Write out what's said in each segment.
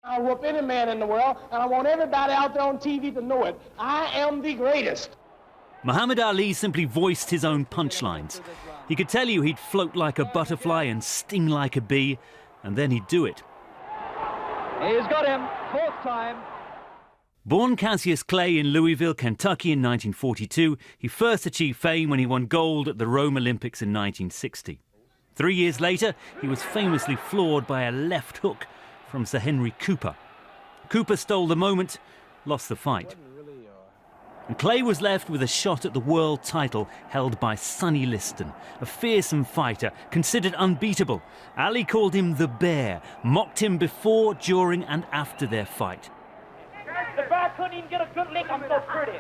I'll whoop any man in the world, and I want everybody out there on TV to know it. I am the greatest. Muhammad Ali simply voiced his own punchlines. He could tell you he'd float like a butterfly and sting like a bee, and then he'd do it. He's got him, fourth time. Born Cassius Clay in Louisville, Kentucky in 1942, he first achieved fame when he won gold at the Rome Olympics in 1960. 3 years later, he was famously floored by a left hook from Sir Henry Cooper. Cooper stole the moment, lost the fight. And Clay was left with a shot at the world title held by Sonny Liston, a fearsome fighter, considered unbeatable. Ali called him the Bear, mocked him before, during and after their fight. The bear couldn't even get a good lick. I'm so pretty.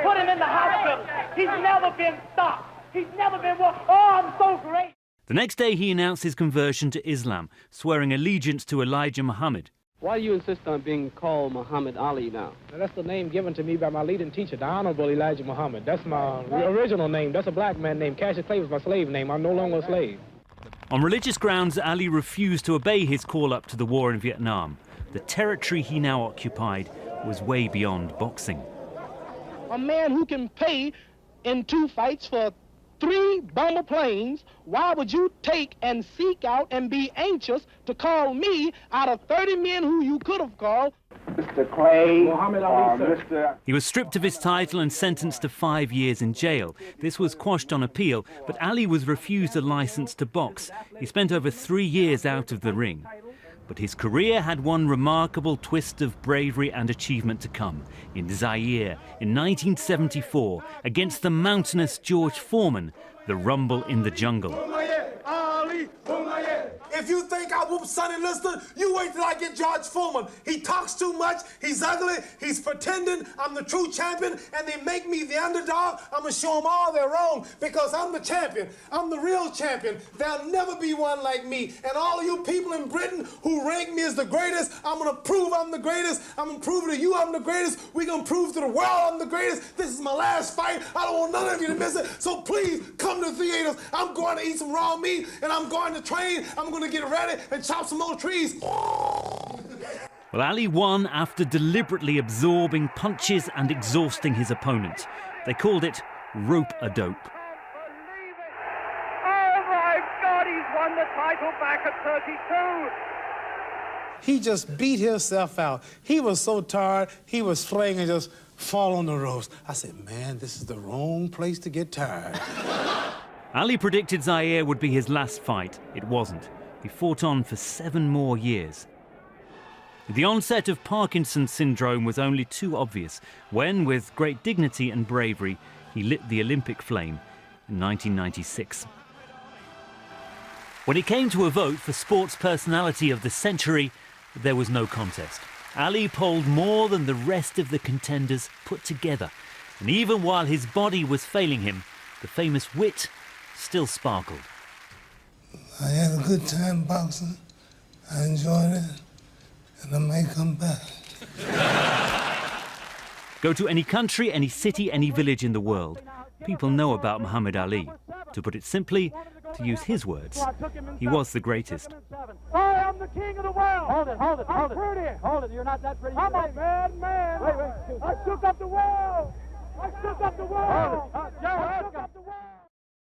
Put him in the hospital. He's never been stopped. He's never been won. Oh, I'm so great. The next day he announced his conversion to Islam, swearing allegiance to Elijah Muhammad. Why do you insist on being called Muhammad Ali now? Now, that's the name given to me by my leading teacher, the Honorable Elijah Muhammad. That's my original name. That's a black man name. Cassius Clay was my slave name. I'm no longer a slave. On religious grounds, Ali refused to obey his call-up to the war in Vietnam. The territory he now occupied was way beyond boxing. A man who can pay in 2 fights for 3 bomber planes, why would you take and seek out and be anxious to call me out of 30 men who you could have called? Mr. Clay, Muhammad Ali, sir. He was stripped of his title and sentenced to 5 years in jail. This was quashed on appeal, but Ali was refused a license to box. He spent over 3 years out of the ring. But his career had one remarkable twist of bravery and achievement to come. In Zaire, in 1974, against the mountainous George Foreman, the rumble in the jungle. If you think I whoop Sonny Liston, you wait till I get George Foreman. He talks too much, he's ugly, he's pretending I'm the true champion, and they make me the underdog. I'm gonna show them all they're wrong, because I'm the champion. I'm the real champion. There'll never be one like me. And all of you people in Britain who rank me as the greatest, I'm gonna prove I'm the greatest. I'm gonna prove to you I'm the greatest. We're gonna prove to the world I'm the greatest. This is my last fight. I don't want none of you to miss it. So please come to the theaters. I'm going to eat some raw meat, and I'm going to train. I'm going to get ready and chop some more trees. Well, Ali won after deliberately absorbing punches and exhausting his opponent. They called it rope-a-dope. Oh my God, he's won the title back at 32. He just beat himself out. He was so tired, he was swinging and just fall on the ropes. I said, man, this is the wrong place to get tired. Ali predicted Zaire would be his last fight. It wasn't. He fought on for 7 more years. The onset of Parkinson's syndrome was only too obvious when, with great dignity and bravery, he lit the Olympic flame in 1996. When it came to a vote for Sports Personality of the Century, there was no contest. Ali polled more than the rest of the contenders put together. And even while his body was failing him, the famous wit still sparkled. I had a good time boxing. I enjoyed it, and I may come back. Go to any country, any city, any village in the world. People know about Muhammad Ali. To put it simply, to use his words, he was the greatest. I am the king of the world. Hold it, hold it, hold it. I'm pretty. Hold it, you're not that pretty. I'm a bad man. Wait. I shook up the world. I shook up the world. I shook up the world.